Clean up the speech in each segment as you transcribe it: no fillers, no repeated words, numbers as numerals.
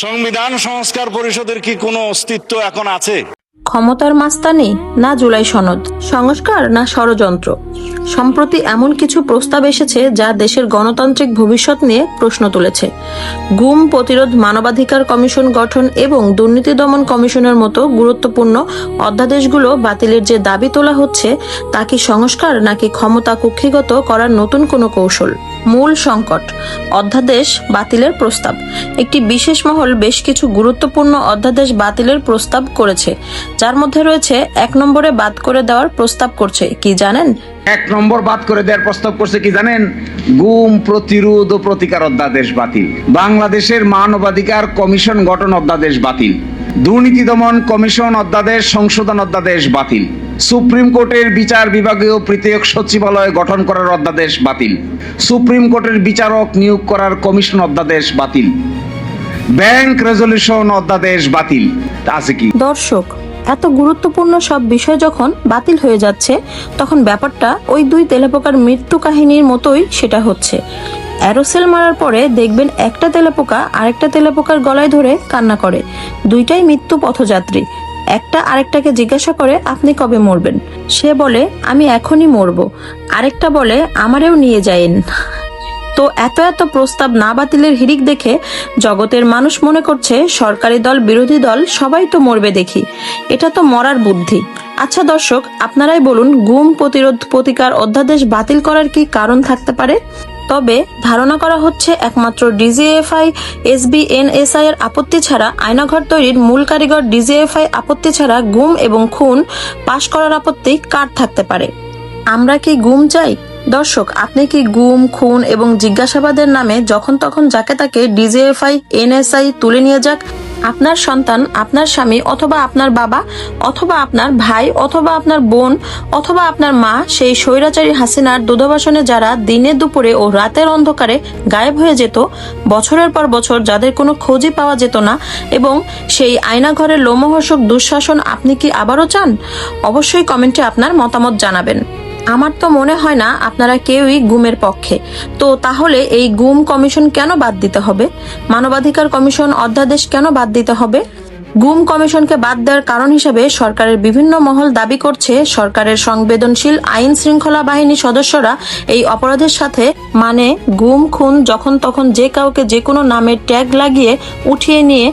সংবিধান সংস্কার পরিষদের কি কোনো অস্তিত্ব এখন আছে? ক্ষমতার মাস্তানি না জুলাই সনদ, সংস্কার না ষড়যন্ত্র? সম্প্রতি এমন কিছু প্রস্তাব এসেছে যা দেশের গণতান্ত্রিক ভবিষ্যৎ নিয়ে প্রশ্ন তুলেছে। গুম প্রতিরোধ, মানবাধিকার কমিশন গঠন এবং দুর্নীতি দমন কমিশনের মতো গুরুত্বপূর্ণ অধ্যাদেশগুলো বাতিলের যে দাবি তোলা হচ্ছে, তা কি সংস্কার নাকি ক্ষমতা কুক্ষিগত করার নতুন কোনো কৌশল? মূল সংকট: অধ্যাদেশ বাতিলের প্রস্তাব। একটি বিশেষ মহল বেশ কিছু গুরুত্বপূর্ণ অধ্যাদেশ বাতিলের প্রস্তাব করেছে, যার মধ্যে রয়েছে 1 নম্বরে বাদ করে দেওয়ার প্রস্তাব করছে কি জানেন? 1 নম্বর বাদ করে দেওয়ার প্রস্তাব করছে কি জানেন? গুম প্রতিরোধ ও প্রতিকার অধ্যাদেশ বাতিল, বাংলাদেশের মানবাধিকার কমিশন গঠন অধ্যাদেশ বাতিল, দুর্নীতি দমন কমিশন অধ্যাদেশ সংশোধন অধ্যাদেশ বাতিল, সুপ্রিম কোর্টের বিচার বিভাগীয় পৃথক সচিবালয় গঠন করার অধ্যাদেশ বাতিল, সুপ্রিম কোর্টের বিচারক নিয়োগ করার কমিশন অধ্যাদেশ বাতিল, ব্যাংক রেজলিউশন অধ্যাদেশ বাতিল। আছে কি? দর্শক, এত গুরুত্বপূর্ণ সব বিষয় যখন বাতিল হয়ে যাচ্ছে, তখন ব্যাপারটা ওই 2 তেলাপোকার মৃত্যু কাহিনীর মতোই সেটা হচ্ছে। অ্যারোসেল মারার পরে দেখবেন একটা তেলাপোকা আরেকটা তেলাপোকার গলায় ধরে কান্না করে। দুইটাই মৃত্যু পথযাত্রী। একটা আরেকটাকে জিজ্ঞাসা করে, আপনি কবে মরবেন? সে বলে, আমি এখনই মরবো। আরেকটা বলে, আমারেও নিয়ে যায়েন। তো এত এত প্রস্তাব না বাতিলের হিড়িক দেখে জগতের মানুষ মনে করছে সরকারি দল বিরোধী দল সবাই তো মরবে দেখি। এটা তো মরার বুদ্ধি। আচ্ছা দর্শক, আপনারাই বলুন, গুম প্রতিরোধ প্রতিকার অধ্যাদেশ বাতিল করার কি কারণ থাকতে পারে? তবে ধারণা করা হচ্ছে একমাত্র ডিজিএফআই এসবিএনএসআই এর আপত্তি ছাড়া, আয়নাঘর তৈরির মূল কারিগর ডিজিএফআই আপত্তি ছাড়া গুম এবং খুন পাশ করার আপত্তি কার থাকতে পারে? আমরা কি গুম চাই? দর্শক, আপনি কি গুম, খুন এবং জিজ্ঞাসাবাদের নামে যখন তখন যাকে তাকে ডিজিএফআই এনএসআই তুলে নিয়ে যাক? আপনার সন্তান, আপনার স্বামী, অথবা আপনার বাবা, অথবা আপনার ভাই, অথবা আপনার বোন, অথবা আপনার মা সেই স্বৈরাচারী হাসিনার দুধবাসনে যারা দিনে দুপুরে ও রাতের অন্ধকারে গায়েব হয়ে যেত, বছরের পর বছর যাদের কোনো খোঁজই পাওয়া যেত না, এবং সেই আয়নাঘরের লোমহর্ষক দুঃশাসন আপনি কি আবারও চান? অবশ্যই কমেন্টে আপনার মতামত জানাবেন। আমার তো মনে হয় না আপনারা কেউই গুমের পক্ষে। তো তাহলে এই গুম কমিশন কেন বাদ দিতে হবে? মানবাধিকার কমিশন অধ্যাদেশ কেন বাদ দিতে হবে? গুম কমিশনকে বাদ দেওয়ার কারণ হিসেবে সরকারের বিভিন্ন মহল দাবি করছে, সরকারের সংবেদনশীল আইন শৃঙ্খলা বাহিনী সদস্যরা এই অপরাধের সাথে, মানে গুম, খুন, যখন তখন যে কাউকে যে কোনো নামের ট্যাগ লাগিয়ে উঠিয়ে নিয়ে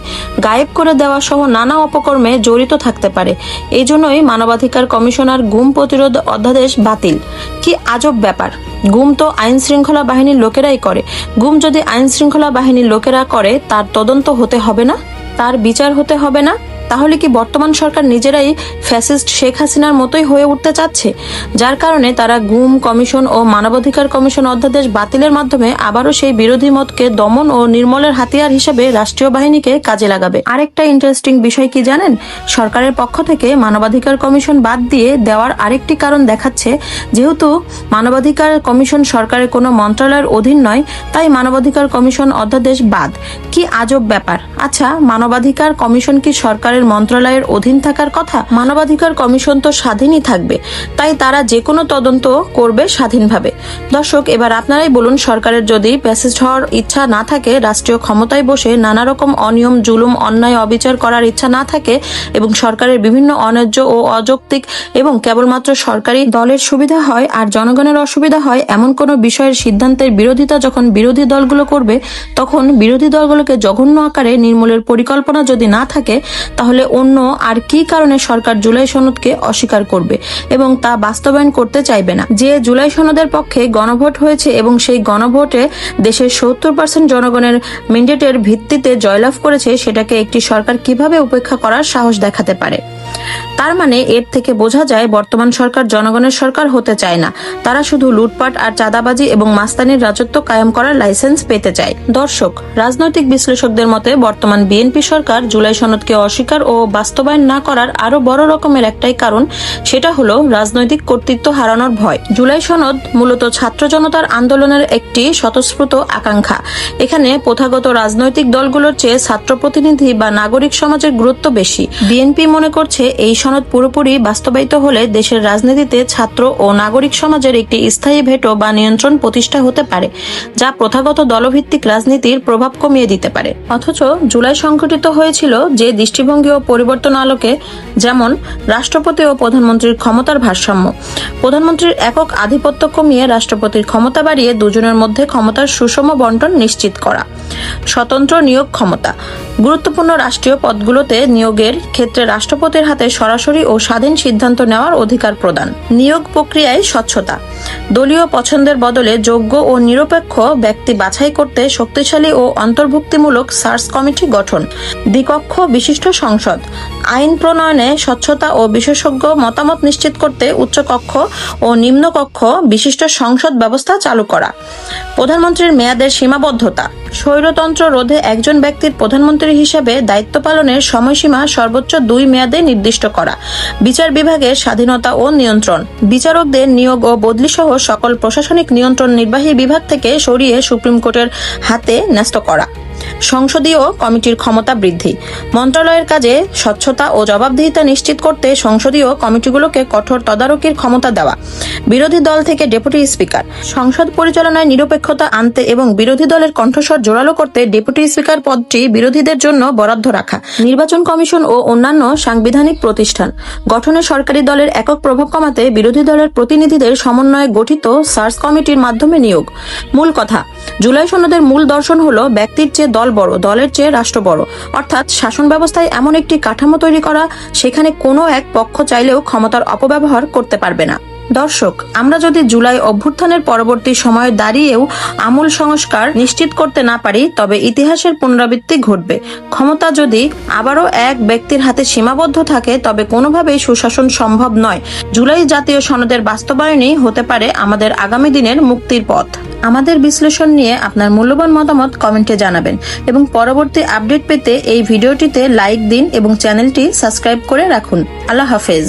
গায়েব করে দেওয়া সহ নানা অপকর্মে জড়িত থাকতে পারে। এই জন্যই মানবাধিকার কমিশনার গুম প্রতিরোধ অধ্যাদেশ বাতিল। কি আজব ব্যাপার! গুম তো আইন শৃঙ্খলা বাহিনীর লোকেরাই করে। গুম যদি আইন শৃঙ্খলা বাহিনীর লোকেরা করে, তার তদন্ত হতে হবে না? তার বিচার হতে হবে না? তাহলে কি বর্তমান সরকার নিজেরাই ফ্যাসিস্ট শেখ হাসিনার মতোই হয়ে উঠতে চাচ্ছে, যার কারণে তারা গুম কমিশন ও মানবাধিকার কমিশন অধ্যাদেশ বাতিলের মাধ্যমে আবারও সেই বিরোধী মতকে দমন ও নির্মূলের হাতিয়ার হিসেবে রাষ্ট্রীয় বাহিনীকে কাজে লাগাবে? আরেকটা ইন্টারেস্টিং বিষয় কি জানেন? সরকারের পক্ষ থেকে মানবাধিকার কমিশন বাদ দিয়ে দেওয়ার আরেকটি কারণ দেখাচ্ছে, যেহেতু মানবাধিকার কমিশন সরকারের কোনো মন্ত্রণালয়ের অধীন নয়, তাই মানবাধিকার কমিশন অধ্যাদেশ বাদ। কি আজব ব্যাপার! আচ্ছা, মানবাধিকার কমিশন কি সরকারের মন্ত্রণালয়ের অধীন থাকার কথা? মানবাধিকার কমিশন তো স্বাধীনই থাকবে, তাই তারা যে কোনো তদন্ত করবে স্বাধীনভাবে। দর্শক, এবার আপনারাই বলুন, সরকারের যদি প্যাসেজ হওয়ার ইচ্ছা না থাকে, রাষ্ট্রীয় ক্ষমতায় বসে নানা রকম অনিয়ম, জুলুম, অন্যায়, অবিচার করার ইচ্ছা না থাকে, এবং সরকারের বিভিন্ন অন্যায্য ও অযৌক্তিক এবং কেবলমাত্র সরকারি দলের সুবিধা হয় আর জনগণের অসুবিধা হয় এমন কোনো বিষয়ের সিদ্ধান্তের বিরোধিতা যখন বিরোধী দলগুলো করবে, তখন বিরোধী দলগুলোকে জঘন্য আকারে নির্মূলের পরিকল্পনা যদি না থাকে, তাহলে অন্য আর কি কারণে সরকার জুলাই সনদকে অস্বীকার করবে এবং তা বাস্তবায়ন করতে চাইবে না? যে জুলাই সনদের পক্ষে গণভোট হয়েছে এবং সেই গণভোটে দেশের 70% জনগণের ম্যান্ডেটের ভিত্তিতে জয়লাভ করেছে, সেটাকে একটি সরকার কিভাবে উপেক্ষা করার সাহস দেখাতে পারে? তার মানে এর থেকে বোঝা যায়, বর্তমান সরকার জনগণের সরকার হতে চায় না। তারা শুধু লুটপাট আর চাঁদাবাজি এবং মাস্তানির রাজত্ব কায়েম করার লাইসেন্স পেতে চায়। দর্শক, রাজনৈতিক বিশ্লেষকদের মতে বর্তমান বিএনপি সরকার জুলাই সনদকে অস্বীকার ও বাস্তবায়ন না করার আরো বড় রকমের একটাই কারণ, সেটা হলো রাজনৈতিক কর্তৃত্ব হারানোর ভয়। জুলাই সনদ মূলত ছাত্র জনতার আন্দোলনের একটি স্বতঃস্ফূর্ত আকাঙ্ক্ষা। এখানে প্রথাগত রাজনৈতিক দলগুলোর চেয়ে ছাত্র প্রতিনিধি বা নাগরিক সমাজের গুরুত্ব বেশি। বিএনপি মনে করছে এই সনদ পুরোপুরি বাস্তবায়িত হলে দেশের রাজনীতিতে ছাত্র ও নাগরিক সমাজের একটি স্থায়ী ভেটো বা নিয়ন্ত্রণ প্রতিষ্ঠা হতে পারে, যা প্রথাগত দলভিত্তিক রাজনীতির প্রভাব কমিয়ে দিতে পারে। অথচ জুলাই সংঘটিত হয়েছিল যে দৃষ্টিভঙ্গি ও পরিবর্তন আলোকে, যেমন রাষ্ট্রপতি ও প্রধানমন্ত্রীর ক্ষমতার ভারসাম্য, প্রধানমন্ত্রীর একক আধিপত্য কমিয়ে রাষ্ট্রপতির ক্ষমতা বাড়িয়ে দুজনের মধ্যে ক্ষমতার সুষম বন্টন নিশ্চিত করা, স্বতন্ত্র নিয়োগ ক্ষমতা, গুরুত্বপূর্ণ রাষ্ট্রীয় পদগুলোতে নিয়োগের ক্ষেত্রে রাষ্ট্রপতির হাতে সরাসরি ও স্বাধীন সিদ্ধান্ত নেওয়ার অধিকার প্রদান, নিয়োগ প্রক্রিয়ায় স্বচ্ছতা, দলীয় পছন্দের বদলে যোগ্য ও নিরপেক্ষ ব্যক্তি বাছাই করতে শক্তিশালী ও অন্তর্ভুক্তিমূলক সার্চ কমিটি গঠন, দ্বিকক্ষ বিশিষ্ট সংসদ, আইন প্রণয়নে স্বচ্ছতা ও বিশেষজ্ঞ মতামত নিশ্চিত করতে উচ্চকক্ষ ও নিম্নকক্ষ বিশিষ্ট সংসদ ব্যবস্থা চালু করা, প্রধানমন্ত্রীর মেয়াদের সীমাবদ্ধতা, স্বৈরতন্ত্র রোধে একজন ব্যক্তির প্রধানমন্ত্রী হিসেবে দায়িত্ব পালনের সময়সীমা সর্বোচ্চ 2 মেয়াদে নির্দিষ্ট করা, বিচার বিভাগের স্বাধীনতা ও নিয়ন্ত্রণ, বিচারকদের নিয়োগ ও বদলি সহ সকল প্রশাসনিক নিয়ন্ত্রণ নির্বাহী বিভাগ থেকে সরিয়ে সুপ্রিম কোর্টের হাতে ন্যস্ত করা, সংসদীয় কমিটির ক্ষমতা বৃদ্ধি, মন্ত্রণালয়ের কাজে স্বচ্ছতা ও জবাবদিহিতা নিশ্চিত করতে সংসদীয় কমিটিগুলোকে কঠোর তদারকির ক্ষমতা দেওয়া, বিরোধী দল থেকে ডেপুটি স্পিকার, সংসদ পরিচালনায় নিরপেক্ষতা আনতে এবং বিরোধী দলের কণ্ঠস্বর জোরালো করতে ডেপুটি স্পিকার পদটি বিরোধীদের জন্য বরাদ্দ রাখা, নির্বাচন কমিশন ও অন্যান্য সাংবিধানিক প্রতিষ্ঠান গঠনে সরকারি দলের একক প্রভাব কমাতে বিরোধী দলের প্রতিনিধিদের সমন্বয়ে গঠিত সার্চ কমিটির মাধ্যমে নিয়োগ। মূল কথা, জুলাই সনদের মূল দর্শন হলো ব্যক্তির চেয়ে দল বড়, দলের চেয়ে রাষ্ট্র বড়, অর্থাৎ শাসন ব্যবস্থায় এমন একটি কাঠামো তৈরি করা সেখানে কোনো এক পক্ষ চাইলেও ক্ষমতার অপব্যবহার করতে পারবে না। দর্শক, আমরা যদি জুলাই অভ্যুত্থানের পরবর্তী সময়ে দাঁড়িয়েও আমূল সংস্কার নিশ্চিত করতে না পারি, তবে ইতিহাসের পুনরাবৃত্তি ঘটবে। ক্ষমতা যদি আবারও এক ব্যক্তির হাতে সীমাবদ্ধ থাকে, তবে কোনোভাবেই সুশাসন সম্ভব নয়। জুলাই জাতীয় সনদের বাস্তবায়নই হতে পারে আমাদের আগামী দিনের মুক্তির পথ। আমাদের বিশ্লেষণ নিয়ে আপনার মূল্যবান মতামত কমেন্টে জানাবেন এবং পরবর্তী আপডেট পেতে এই ভিডিওটিতে লাইক দিন এবং চ্যানেলটি সাবস্ক্রাইব করে রাখুন। আল্লাহ হাফেজ।